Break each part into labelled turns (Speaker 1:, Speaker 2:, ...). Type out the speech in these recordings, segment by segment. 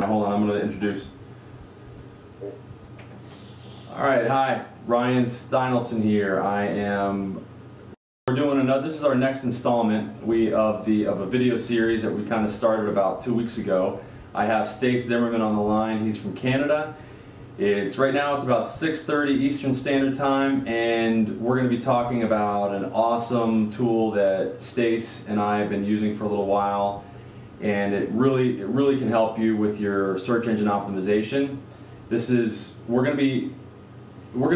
Speaker 1: Hold on, I'm going to introduce. All right, hi, Ryan Steinelson here. We're doing another. This is our next installment of a video series that we kind of started about 2 weeks ago. I have Stace Zimmerman on the line. He's from Canada. Right now it's about 6:30 Eastern Standard Time, and we're going to be talking about an awesome tool that Stace and I have been using for a little while, and it really can help you with your search engine optimization. We're going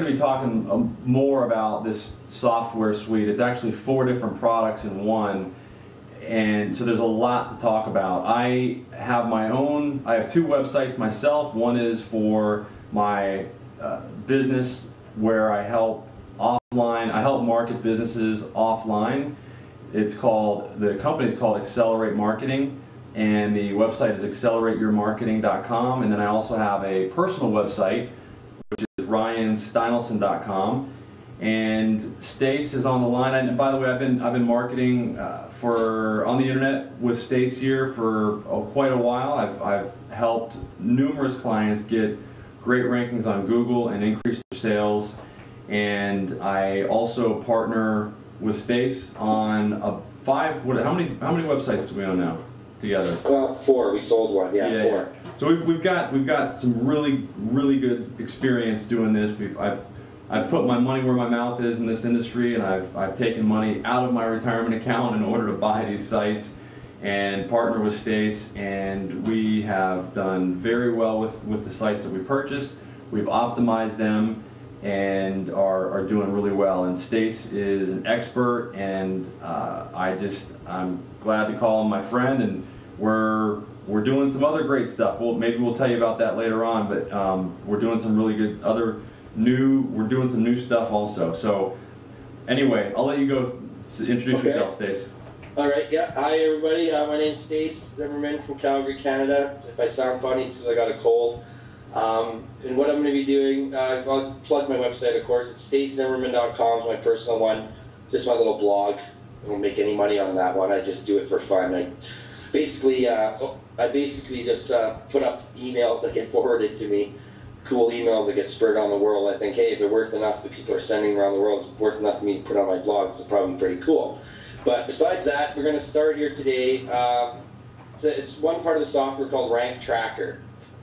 Speaker 1: to be talking more about this software suite. It's actually 4 different products in one, and so there's a lot to talk about. I have 2 websites myself. One is for my business, where I help market businesses offline. The company's called Accelerate Marketing, and the website is accelerateyourmarketing.com. And then I also have a personal website, which is ryansteinelson.com. And Stace is on the line. And by the way, I've been marketing on the internet with Stace here for quite a while. I've helped numerous clients get great rankings on Google and increase their sales. And I also partner with Stace on how many websites do we own now together?
Speaker 2: 4. We sold one. Yeah, 4.
Speaker 1: So we've got some really good experience doing this. I've put my money where my mouth is in this industry, and I've taken money out of my retirement account in order to buy these sites and partner with Stace, and we have done very well with the sites that we purchased. We've optimized them and are doing really well. And Stace is an expert, and I'm glad to call him my friend, and we're doing some other great stuff. Maybe we'll tell you about that later on, but we're doing some really good we're doing some new stuff also. So anyway, I'll let you go introduce yourself, Stace.
Speaker 2: All right, yeah. Hi, everybody. My name's Stace Zimmerman from Calgary, Canada. If I sound funny, it's because I got a cold. And what I'm going to be doing, I'll plug my website, of course. It's stacezimmerman.com is my personal one. Just my little blog. I don't make any money on that one. I just do it for fun. I basically just put up emails that get forwarded to me. Cool emails that get spread around the world. I think, hey, if they're worth enough that people are sending around the world, it's worth enough for me to put on my blog, so it's probably pretty cool. But besides that, we're going to start here today. It's one part of the software called Rank Tracker,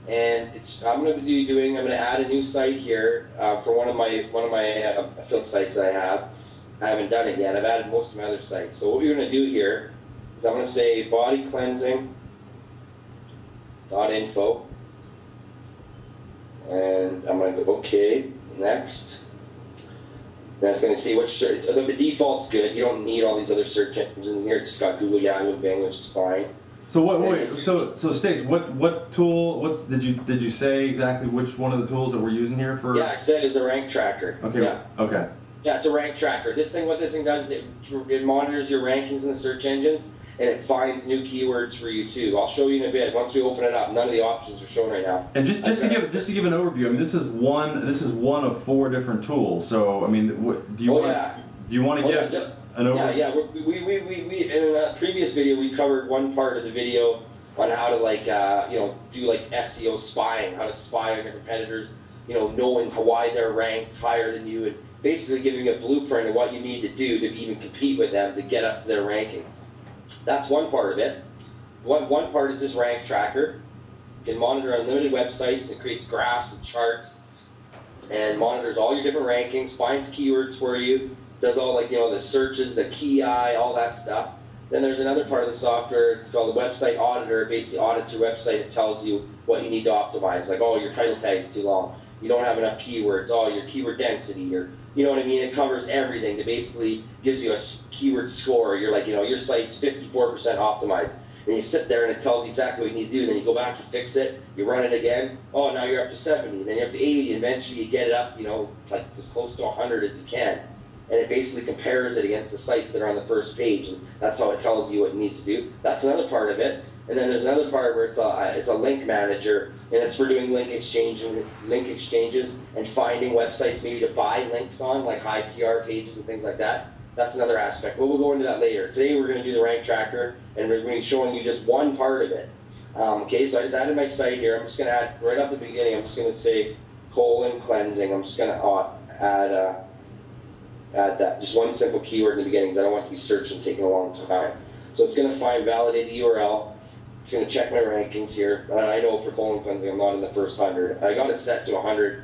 Speaker 2: and I'm going to add a new site here for one of my affiliate sites that I have. I haven't done it yet. I've added most of my other sites. So what we're going to do here is I'm going to say bodycleansing.info, and I'm going to go OK, next. Then it's going to see which search. The default's good. You don't need all these other search engines in here. It's just got Google, Yahoo, and Bing, which is fine.
Speaker 1: So so Stace, what tool? Did you say exactly which one of the tools that we're using here for?
Speaker 2: Yeah, I said it's a rank tracker.
Speaker 1: Okay.
Speaker 2: Yeah.
Speaker 1: Okay.
Speaker 2: Yeah, it's a rank tracker. What this thing does is it monitors your rankings in the search engines, and it finds new keywords for you too. I'll show you in a bit. Once we open it up, none of the options are shown right now.
Speaker 1: And just to give an overview, I mean, this is one of 4 different tools. So I mean, do you want to give an overview?
Speaker 2: Yeah. We in a previous video we covered one part of the video on how to do SEO spying, how to spy on your competitors, knowing why they're ranked higher than you, and basically giving a blueprint of what you need to do to even compete with them to get up to their ranking. That's one part of it. One part is this rank tracker. You can monitor unlimited websites. It creates graphs and charts and monitors all your different rankings, finds keywords for you, does all the searches, the key eye, all that stuff. Then there's another part of the software. It's called the website auditor. It basically audits your website. It tells you what you need to optimize. Like, oh, your title tag is too long. You don't have enough keywords. Oh, your keyword density. You know what I mean? It covers everything. It basically gives you a keyword score. You're like, your site's 54% optimized. And you sit there and it tells you exactly what you need to do. Then you go back, you fix it, you run it again. Oh, now you're up to 70. Then you're up to 80. And eventually you get it up, like as close to 100 as you can. And it basically compares it against the sites that are on the first page. And that's how it tells you what it needs to do. That's another part of it. And then there's another part where it's a link manager. And it's for doing link exchanges and finding websites maybe to buy links on, like high PR pages and things like that. That's another aspect. But we'll go into that later. Today we're going to do the rank tracker, and we're going to be showing you just one part of it. Okay, so I just added my site here. I'm just going to add, right at the beginning, I'm just going to say colon cleansing. I'm just going to add that, just one simple keyword in the beginning because I don't want it to be searching taking a long time. So it's going to find, validate the URL. It's going to check my rankings here. I know for colon cleansing I'm not in the first 100. I got it set to 100.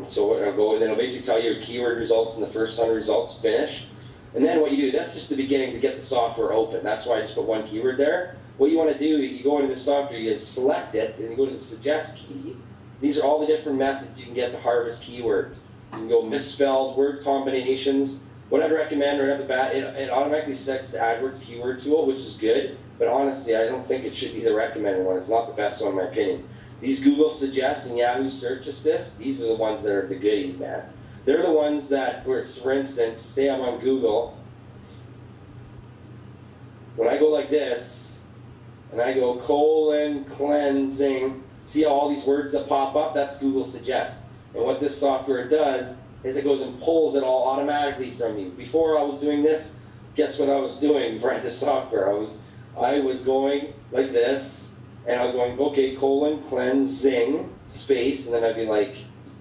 Speaker 2: So I'll go, and then it'll basically tell you your keyword results in the first 100 results, finish. And then what you do, that's just the beginning to get the software open. That's why I just put one keyword there. What you want to do, you go into the software, you select it, and you go to the suggest key. These are all the different methods you can get to harvest keywords. You can go misspelled, word combinations. What I'd recommend right off the bat, it automatically sets the AdWords keyword tool, which is good, but honestly, I don't think it should be the recommended one. It's not the best one in my opinion. These Google Suggest and Yahoo Search Assist, these are the ones that are the goodies, man. They're the ones that, where, for instance, say I'm on Google, when I go like this, and I go colon cleansing, see all these words that pop up? That's Google Suggest. And what this software does is it goes and pulls it all automatically from you. Before I was doing this, guess what I was doing before I had the software? I was going like this, and I was going, okay, colon cleansing, space, and then I'd be like,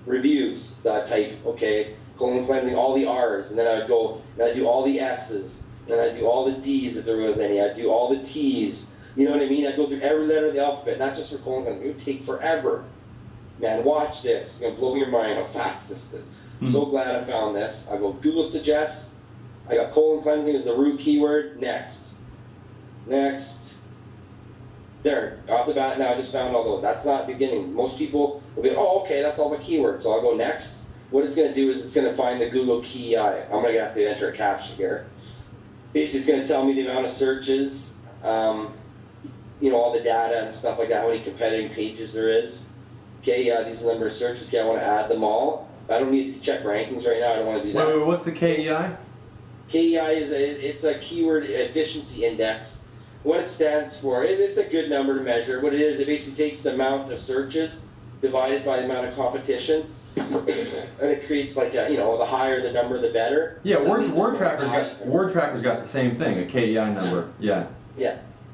Speaker 2: reviews, type, okay, colon cleansing, all the R's, and then I would go, and I'd do all the S's, and then I'd do all the D's if there was any, I'd do all the T's, you know what I mean? I'd go through every letter of the alphabet, and that's just for colon cleansing. It would take forever. Man, watch this. It's going to blow your mind how fast this is. I'm so glad I found this. I go Google Suggest. I got colon cleansing as the root keyword. Next. Next. There. Off the bat now I just found all those. That's not beginning. Most people will be, oh, okay, that's all the keywords. So I'll go next. What it's going to do is it's going to find the Google key. I'm going to have to enter a captcha here. Basically, it's going to tell me the amount of searches, you know, all the data and stuff like that, how many competing pages there is. Okay, yeah, these are the number of searches. Okay, I want to add them all. I don't need to check rankings right now. I don't want to do that.
Speaker 1: Wait, what's the KEI?
Speaker 2: KEI is it's a keyword efficiency index. What it stands for, it's a good number to measure. What it is, it basically takes the amount of searches divided by the amount of competition, and it creates like a, you know, the higher the number, the better.
Speaker 1: Yeah, WordTracker's got the same thing, a KEI number. Yeah.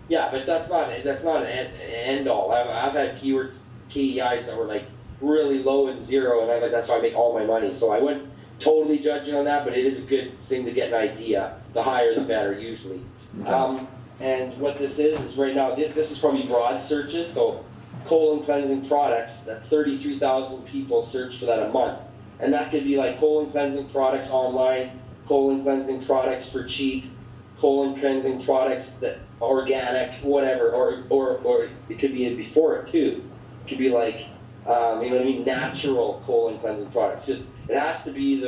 Speaker 2: Yeah, but that's not an end all. I've had keywords KEIs that were like really low and zero, and that's how I make all my money. So I wouldn't totally judge it on that, but it is a good thing to get an idea. The higher, the better, usually. Okay. And what this is right now, this is probably broad searches. So colon cleansing products, that 33,000 people search for that a month, and that could be like colon cleansing products online, colon cleansing products for cheap, colon cleansing products that organic, whatever, or it could be before it too. It could be like, you know what I mean, natural colon cleansing products. Just it has to be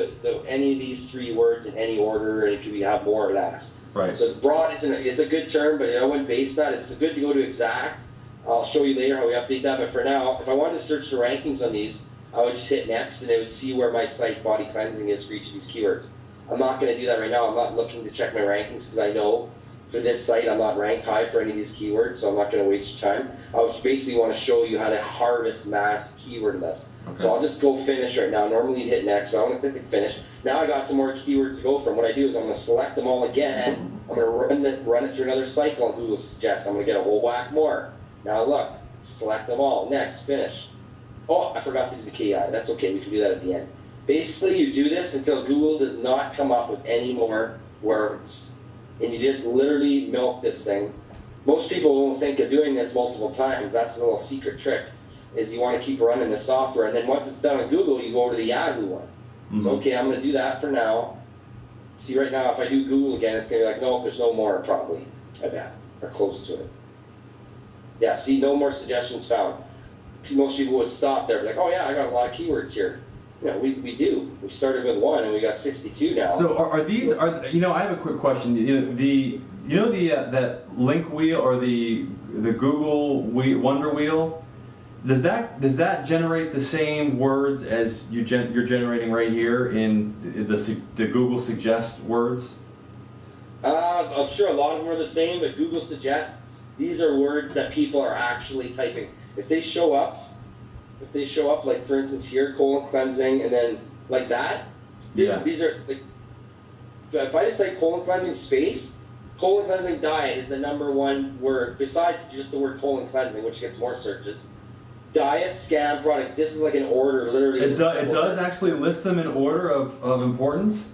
Speaker 2: any of these three words in any order, and it could be have more or less.
Speaker 1: Right.
Speaker 2: So broad, it's a good term, but I wouldn't base that. It's good to go to exact. I'll show you later how we update that. But for now, if I wanted to search the rankings on these, I would just hit next, and it would see where my site body cleansing is for each of these keywords. I'm not going to do that right now. I'm not looking to check my rankings because I know for this site I'm not ranked high for any of these keywords, so I'm not going to waste your time. I just basically want to show you how to harvest mass keyword lists. Okay. So I'll just go finish right now. Normally you'd hit next, but I want to click finish. Now I got some more keywords to go from. What I do is I'm going to select them all again. I'm going to run it through another cycle on Google Suggest. I'm going to get a whole whack more. Now look, select them all. Next, finish. Oh, I forgot to do the KI. That's okay. We can do that at the end. Basically, you do this until Google does not come up with any more words. And you just literally milk this thing. Most people won't think of doing this multiple times. That's a little secret trick, is you want to keep running the software. And then once it's done on Google, you go over to the Yahoo one. Mm-hmm. So, okay, I'm going to do that for now. See, right now, if I do Google again, it's going to be like, no, there's no more, probably. I bet. Or close to it. Yeah, see, no more suggestions found. Most people would stop there, be like, oh yeah, I got a lot of keywords here. You know, we do. We started with 1 and we got 62 now.
Speaker 1: So are these, you know, I have a quick question. That link wheel or the Google Wonder Wheel, does that generate the same words as you're generating right here in the Google Suggest words?
Speaker 2: I'm sure a lot of them are the same, but Google Suggest, these are words that people are actually typing. If they show up, like for instance here, colon cleansing, and then like that, yeah. These are like, if I just type colon cleansing space, colon cleansing diet is the #1 word, besides just the word colon cleansing, which gets more searches. Diet, scam, product. This is like an order, literally.
Speaker 1: It does actually list them in order of importance?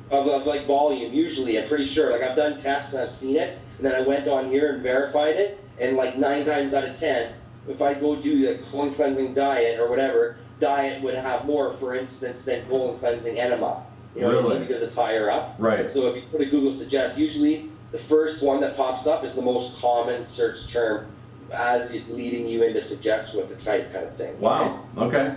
Speaker 2: Of like volume, usually, I'm pretty sure. Like I've done tests and I've seen it, and then I went on here and verified it, and like 9 times out of 10, if I go do the colon cleansing diet or whatever, diet would have more, for instance, than colon cleansing enema. You know what I mean? Because it's higher up.
Speaker 1: Right.
Speaker 2: So if you put a Google suggest, usually the first one that pops up is the most common search term, as leading you into suggest what to type, kind of thing.
Speaker 1: Wow. Okay.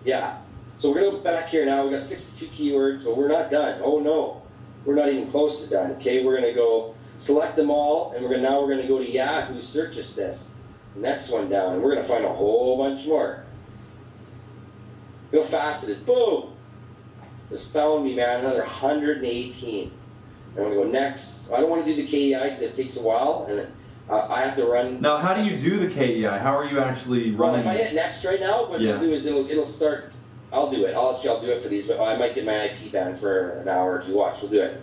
Speaker 2: Yeah. So we're going to go back here now. We've got 62 keywords, but we're not done. Oh no. We're not even close to done. Okay, we're going to go select them all, and now we're going to go to Yahoo Search Assist. Next one down, and we're going to find a whole bunch more. Look how fast it is. Boom! Just found me, man. Another 118. And I'm going to go next. I don't want to do the KEI because it takes a while, and I have to run.
Speaker 1: Now, how do you do the KEI? How are you actually running?
Speaker 2: Well, if I hit next right now, what it'll do is it'll start. I'll do it. I'll do it for these, but I might get my IP banned for an hour or two. Watch, we'll do it.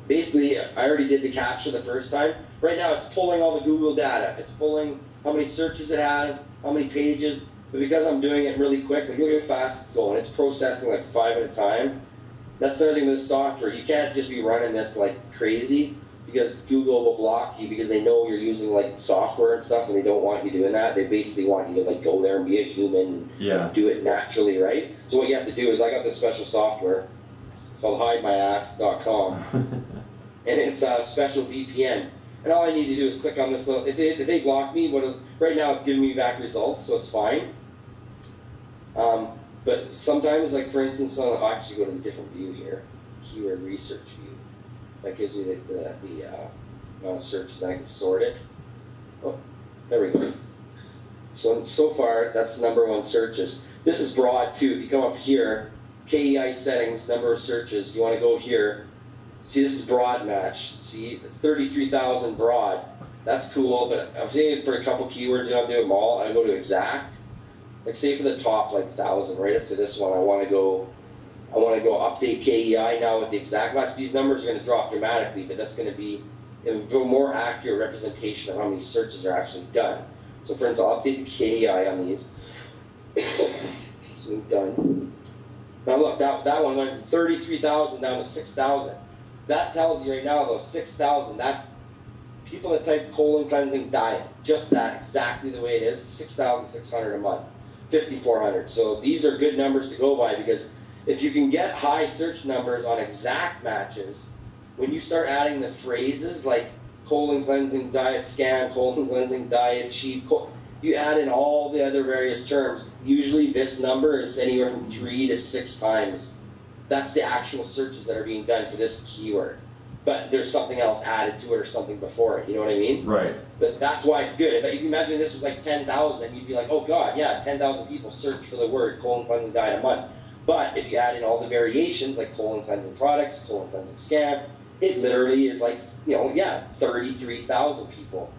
Speaker 2: Basically, I already did the captcha the first time. Right now, it's pulling all the Google data. It's pulling how many searches it has, how many pages. But because I'm doing it really quick, like, look at how fast it's going. It's processing like 5 at a time. That's the other thing with this software. You can't just be running this like crazy, because Google will block you because they know you're using like software and stuff, and they don't want you doing that. They basically want you to like go there and be a human and do it naturally, right? So what you have to do is, I got this special software. It's called hidemyass.com, and it's a special VPN. And all I need to do is click on this little. If they block me, right now it's giving me back results, so it's fine. But sometimes, like for instance, I'll actually go to a different view here, keyword research view. That gives me the amount of searches, and I can sort it. Oh, there we go. So far, that's the #1 searches. This is broad too. If you come up here, KEI settings, number of searches, you want to go here. See, this is broad match. See, 33,000 broad. That's cool, but I'm saying for a couple keywords, you don't do them all. I go to exact. Like say for the top, like 1,000, right up to this one, I want to go update KEI now with the exact match. These numbers are going to drop dramatically, but that's going to be a more accurate representation of how many searches are actually done. So for instance, I'll update the KEI on these. So done. Now look, that one went from 33,000 down to 6,000. That tells you right now, though, 6,000, that's people that type colon cleansing diet. Just that, exactly the way it is, 6,600 a month, 5,400. So these are good numbers to go by, because if you can get high search numbers on exact matches, when you start adding the phrases like colon cleansing diet scam, colon cleansing diet cheat, you add in all the other various terms, usually this number is anywhere from 3 to 6 times. That's the actual searches that are being done for this keyword. But there's something else added to it or something before it, you know what I mean?
Speaker 1: Right.
Speaker 2: But that's why it's good. If you imagine this was like 10,000, you'd be like, oh God, yeah, 10,000 people search for the word colon cleansing diet a month. But if you add in all the variations, like colon cleansing products, colon cleansing scam, it literally is like, 33,000 people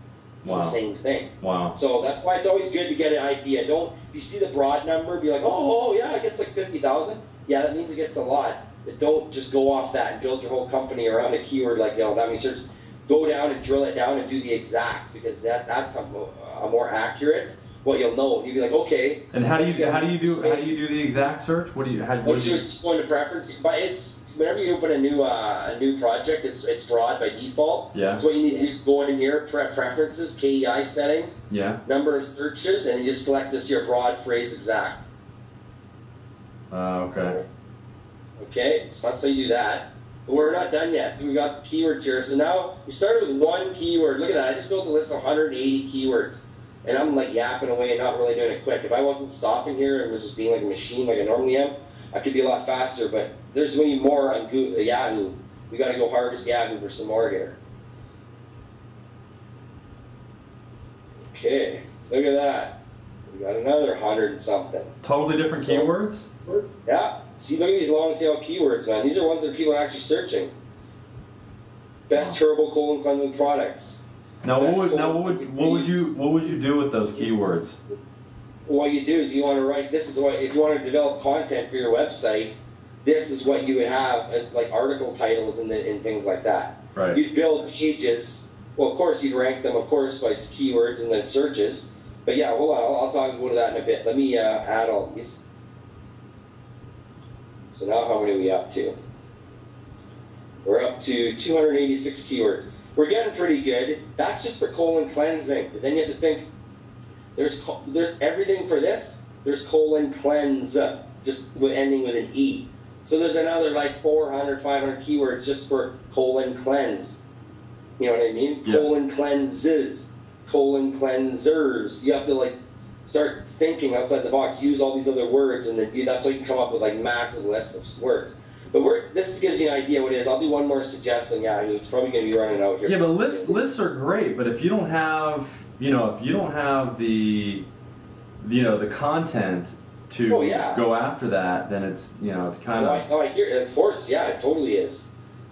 Speaker 2: for the same thing.
Speaker 1: Wow.
Speaker 2: So that's why it's always good to get an idea. If you see the broad number, be like, oh yeah, it gets like 50,000. Yeah, that means it gets a lot. But don't just go off that and build your whole company around a keyword like, that many searches. Go down and drill it down and do the exact, because that's a more accurate. What you'll know, you'll be like, okay.
Speaker 1: And how do you do the exact search? What do you
Speaker 2: do is just go into preference. But it's whenever you open a new project, it's broad by default.
Speaker 1: Yeah.
Speaker 2: So what you need to do is go in here, preferences, KEI settings, number of searches, and you just select this here broad phrase exact.
Speaker 1: Okay.
Speaker 2: Okay, so that's how you do that. But we're not done yet. We got keywords here. So now we started with one keyword. Look at that. I just built a list of 180 keywords. And I'm like yapping away and not really doing it quick. If I wasn't stopping here and was just being like a machine like I normally am, I could be a lot faster. But there's going to be more on Yahoo. We got to go harvest Yahoo for some more here. Okay, look at that. We got another 100 and something.
Speaker 1: Totally different keywords?
Speaker 2: Yeah. See, look at these long tail keywords, man. These are ones that people are actually searching. Best herbal colon cleansing products.
Speaker 1: Now, what would you do with those keywords?
Speaker 2: What you do is you want to write. This is what, if you want to develop content for your website, this is what you would have as like article titles and things like that.
Speaker 1: Right.
Speaker 2: You'd build pages. Well, of course, you'd rank them, of course, by keywords and then searches. But yeah, hold on, I'll go to that in a bit. Let me add all these. So now how many are we up to? We're up to 286 keywords. We're getting pretty good. That's just for colon cleansing. But then you have to think, there's everything for this, there's colon cleanse, just ending with an E. So there's another like 400, 500 keywords just for colon cleanse. You know what I mean?
Speaker 1: Yeah.
Speaker 2: Colon cleanses, colon cleansers. You have to like start thinking outside the box, use all these other words, and then that's how you can come up with like massive lists of words. But this gives you an idea what it is. I'll do one more suggestion. Yeah, it's probably going to be running out here.
Speaker 1: Yeah, but lists are great. But if you don't have, if you don't have the, the content to go after that, then it's, it's kind of.
Speaker 2: I hear it. Of course, yeah, it totally is.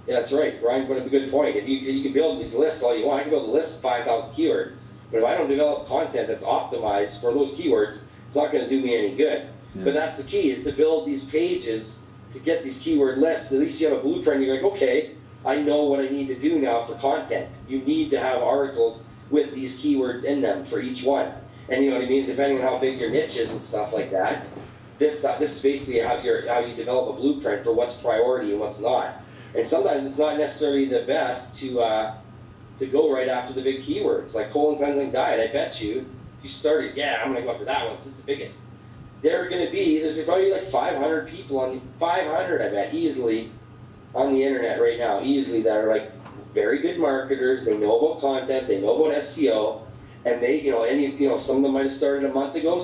Speaker 2: Yeah, that's right. Ryan put up a good point. If you can build these lists all you want, I can build a list of 5,000 keywords. But if I don't develop content that's optimized for those keywords, it's not going to do me any good. Yeah. But that's the key, is to build these pages to get these keyword lists. At least you have a blueprint. You're like, okay, I know what I need to do now for content. You need to have articles with these keywords in them for each one. And you know what I mean? Depending on how big your niche is and stuff like that, this is basically how you develop a blueprint for what's priority and what's not. And sometimes it's not necessarily the best to go right after the big keywords, like colon cleansing diet. I bet you, if you started, I'm going to go after that one, this is the biggest. There's probably like 500 people 500, I bet, easily on the internet right now, easily, that are like very good marketers. They know about content, they know about SEO, and they, some of them might have started a month ago.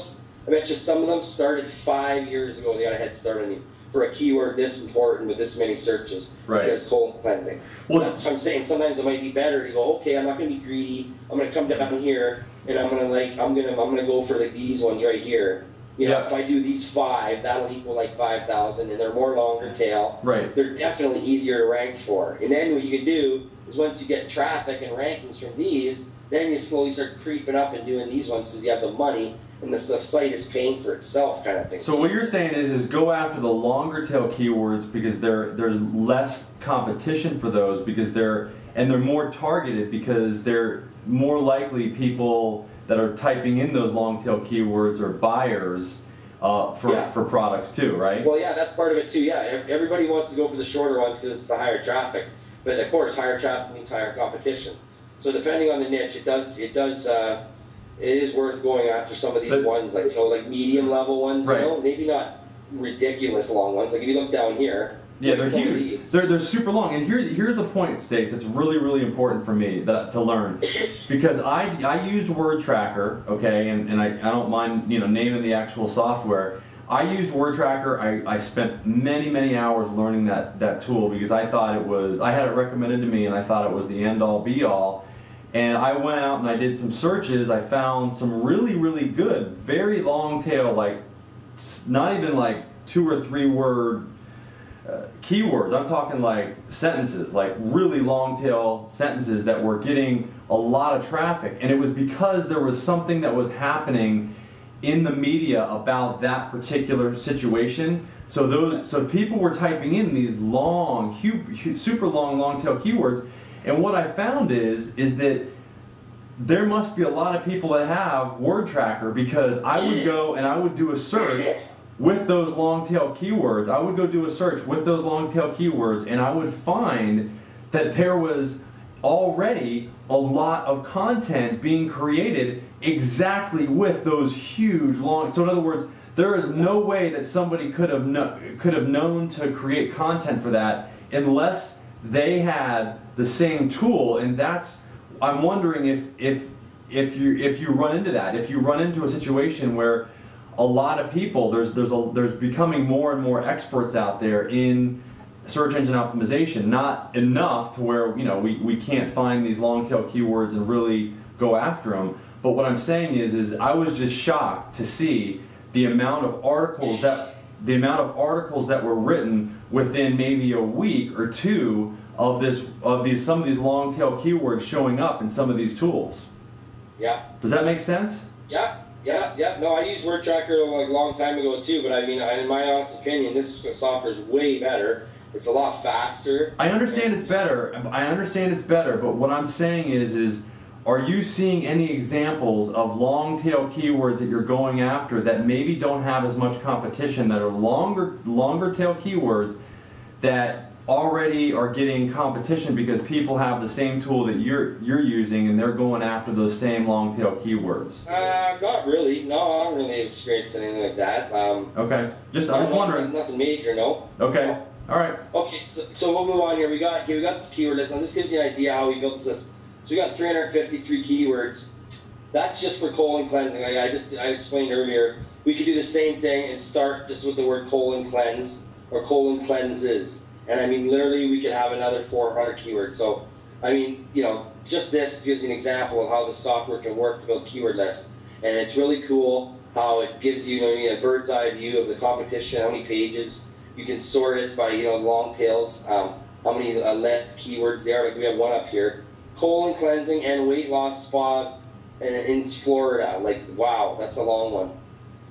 Speaker 2: I bet you some of them started 5 years ago. They got a head start on you for a keyword this important with this many searches,
Speaker 1: right?
Speaker 2: Because colon cleansing. Well, so I'm saying sometimes it might be better to go, okay, I'm not going to be greedy. I'm going to come down here and I'm going to go for like these ones right here. If I do these 5, that'll equal like 5,000, and they're more longer tail.
Speaker 1: Right.
Speaker 2: They're definitely easier to rank for. And then what you can do is once you get traffic and rankings from these, then you slowly start creeping up and doing these ones because you have the money and the site is paying for itself, kind of thing.
Speaker 1: So what you're saying is go after the longer tail keywords because there's less competition for those, because they're more targeted, because they're more likely people that are typing in those long tail keywords or buyers for products too, right?
Speaker 2: Well, yeah, that's part of it too. Yeah, everybody wants to go for the shorter ones because it's the higher traffic, but of course, higher traffic means higher competition. So depending on the niche, it is worth going after some of these ones, like like medium level ones.
Speaker 1: Right.
Speaker 2: Maybe not ridiculous long ones. Like if you look down here.
Speaker 1: Yeah, they're huge. They're super long. And here's a point, Stace, that's really, really important for me to learn. Because I used WordTracker, okay, and I don't mind naming the actual software. I used WordTracker. I spent many, many hours learning that tool because I thought I had it recommended to me and I thought it was the end-all be-all. And I went out and I did some searches. I found some really, really good, very long tail, like not even like 2 or 3 word keywords. I'm talking like sentences, like really long tail sentences that were getting a lot of traffic. And it was because there was something that was happening in the media about that particular situation. So people were typing in these long, super long tail keywords. And what I found is that there must be a lot of people that have WordTracker, because I would go and I would do a search with those long tail keywords. I would go do a search with those long tail keywords and I would find that there was already a lot of content being created exactly with those huge long. So in other words, there is no way that somebody could have known to create content for that unless they had the same tool. And I'm wondering if you run into that, if you run into a situation where a lot of people, there's becoming more and more experts out there in search engine optimization, not enough to where we can't find these long tail keywords and really go after them. But what I'm saying is I was just shocked to see the amount of articles that were written within maybe a week or two of some of these long tail keywords showing up in some of these tools.
Speaker 2: Yeah.
Speaker 1: Does that make sense?
Speaker 2: Yeah. No, I used WordTracker like a long time ago too, but I mean, in my honest opinion, this software is way better It's a lot faster.
Speaker 1: I understand it's better. I understand it's better, but what I'm saying is are you seeing any examples of long tail keywords that you're going after that maybe don't have as much competition, that are longer tail keywords that already are getting competition because people have the same tool that you're using and they're going after those same long tail keywords?
Speaker 2: Not really. No, I haven't really experienced anything like that.
Speaker 1: Okay. I'm just wondering.
Speaker 2: Nothing major, no.
Speaker 1: Okay.
Speaker 2: No.
Speaker 1: All right.
Speaker 2: Okay, so we'll move on here. We got this keyword list. Now this gives you an idea how we built this list. So we got 353 keywords. That's just for colon cleansing. I explained earlier. We could do the same thing and start just with the word colon cleanse or colon cleanses. And I mean, literally, we could have another 400 keywords. So, I mean, you know, just this gives you an example of how the software can work to build keyword lists. And it's really cool how it gives you, a bird's eye view of the competition, how many pages. You can sort it by, long tails, how many length keywords there are. Like we have one up here. Colon cleansing and weight loss spas in Florida. Like, wow, that's a long one.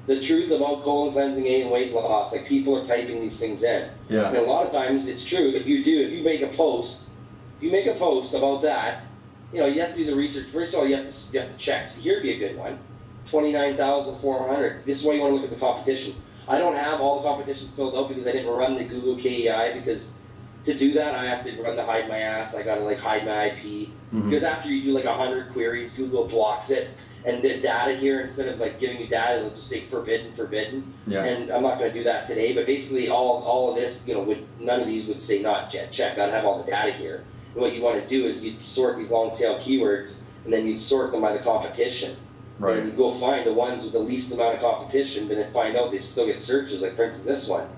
Speaker 2: The truth about colon cleansing and weight loss. Like, people are typing these things in.
Speaker 1: Yeah.
Speaker 2: And a lot of times it's true. If you make a post about that, you have to do the research. First of all, you have to check. So here'd be a good one. 29,400. This is why you want to look at the competition. I don't have all the competition filled out because I didn't run the Google KEI, because to do that I have to run the hide my ass. I gotta hide my IP.
Speaker 1: Mm-hmm.
Speaker 2: Because after you do 100 queries, Google blocks it, and the data here, instead of giving you data, it'll just say forbidden.
Speaker 1: Yeah.
Speaker 2: And I'm not going to do that today. But basically, all of this, none of these would say not yet checked. I'd have all the data here. And what you want to do is you'd sort these long tail keywords, and then you'd sort them by the competition.
Speaker 1: Right.
Speaker 2: And you go find the ones with the least amount of competition, but then find out they still get searches. Like, for instance, this one.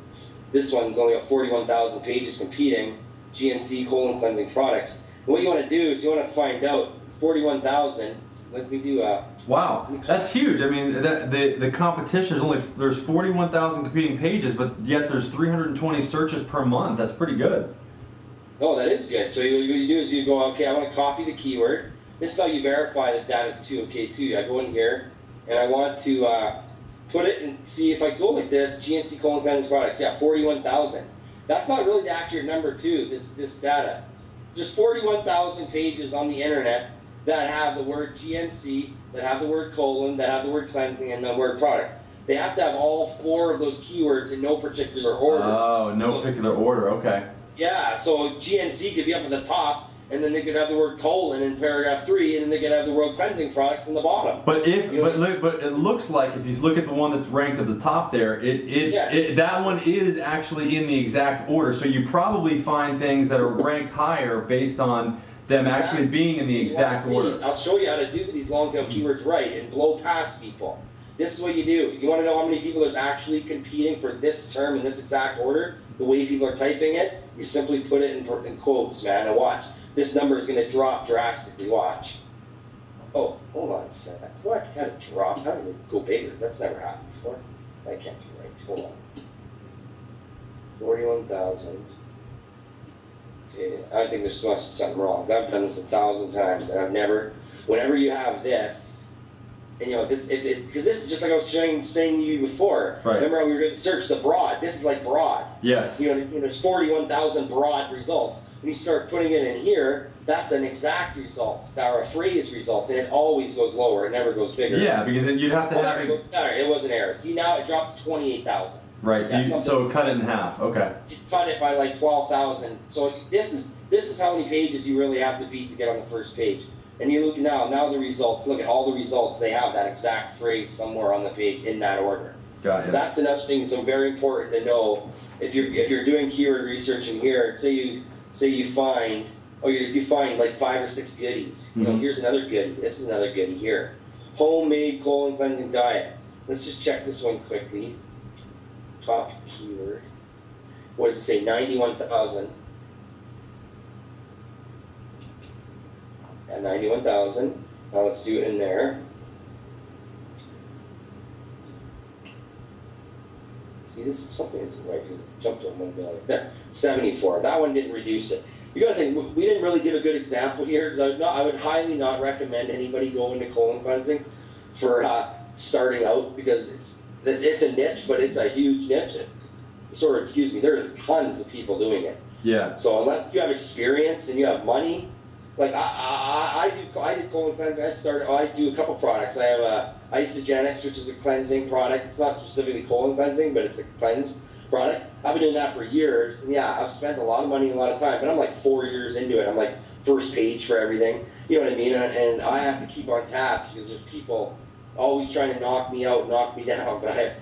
Speaker 2: This one's only got 41,000 pages competing, GNC colon cleansing products. And what you want to do is you want to find out 41,000. Let me do a...
Speaker 1: Wow, that's huge. I mean, the competition is there's 41,000 competing pages, but yet there's 320 searches per month. That's pretty good.
Speaker 2: Oh, that is good. So what you do is you go, okay, I want to copy the keyword. This is how you verify that that is okay too. I go in here and I want to put it and see if I go like this, GNC colon cleansing products, yeah, 41,000. That's not really the accurate number too, this data. There's 41,000 pages on the internet that have the word GNC, that have the word colon, that have the word cleansing, and the word product. They have to have all 4 of those keywords in no particular order.
Speaker 1: Oh, no particular order, okay.
Speaker 2: Yeah, so GNC could be up at the top, and then they could have the word colon in paragraph 3, and then they could have the word cleansing products in the bottom.
Speaker 1: But but it looks like if you look at the one that's ranked at the top there, that one is actually in the exact order. So you probably find things that are ranked higher based on them actually being in the exact order.
Speaker 2: I'll show you how to do these long tail keywords right and blow past people. This is what you do. You want to know how many people there's actually competing for this term in this exact order? The way people are typing it, you simply put it in quotes, man, and watch. This number is going to drop drastically. Watch. Oh, hold on a second. What kind of drop? How did it go bigger? That's never happened before. That can't be right. Hold on. 41,000. Okay, I think there's something wrong. I've done this 1,000 times, and I've never. Whenever you have this, and because this is just like I was saying to you before.
Speaker 1: Right.
Speaker 2: Remember how we were going to search the broad? This is like broad.
Speaker 1: Yes.
Speaker 2: There's 41,000 broad results. When you start putting it in here, that's an exact result, or a phrase results, and it always goes lower. It never goes bigger.
Speaker 1: Yeah, because you'd have to have
Speaker 2: it. It was an error. See, now it dropped to 28,000.
Speaker 1: Right. So cut it in half. Okay.
Speaker 2: You cut it by 12,000. So this is how many pages you really have to beat to get on the first page. And you look now the results. Look at all the results. They have that exact phrase somewhere on the page in that order.
Speaker 1: Got it.
Speaker 2: So that's another thing that's very important to know if you're doing keyword research in here. And say you find like 5 or 6 goodies.
Speaker 1: Mm-hmm.
Speaker 2: Here's another goodie. This is another goodie here. Homemade colon cleansing diet. Let's just check this one quickly. Top keyword. What does it say? 91,000. At 91,000. Now let's do it in there. See, this is something that's right here. Jumped on 1 million. There, 74. That one didn't reduce it. You got to think, we didn't really give a good example here, because I would highly not recommend anybody go into colon cleansing for starting out, because it's a niche, but it's a huge niche. there's tons of people doing it.
Speaker 1: Yeah.
Speaker 2: So unless you have experience and you have money, like I did colon cleansing. I do a couple products. I have Isogenics, which is a cleansing product. It's not specifically colon cleansing, but it's a cleanse product. I've been doing that for years, and yeah, I've spent a lot of money and a lot of time, but I'm like 4 years into it. I'm like first page for everything, you know what I mean? And I have to keep on tabs because there's people always trying to knock me out, knock me down, but I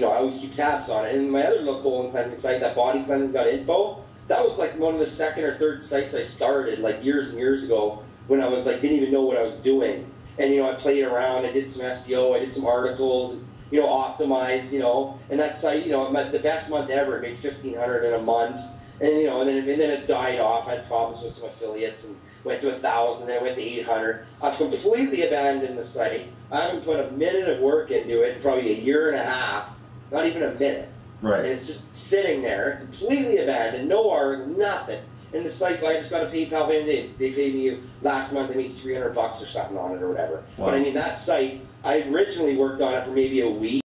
Speaker 2: always keep tabs on it. And my other little colon cleansing site, that bodycleansing.info, that was like one of the second or third sites I started like years and years ago when I was like, didn't even know what I was doing. And, I played around, I did some SEO, I did some articles, optimized, and that site, the best month ever, it made $1,500 in a month. And, and then it died off. I had problems with some affiliates and went to 1,000, then went to 800. I've completely abandoned the site. I haven't put a minute of work into it in probably a year and a half, not even a minute.
Speaker 1: Right.
Speaker 2: And it's just sitting there, completely abandoned, no article, nothing. And the site, I just got a PayPal payment. They paid me last month, they made $300 or something on it or whatever.
Speaker 1: Wow.
Speaker 2: But I mean, that site, I originally worked on it for maybe a week.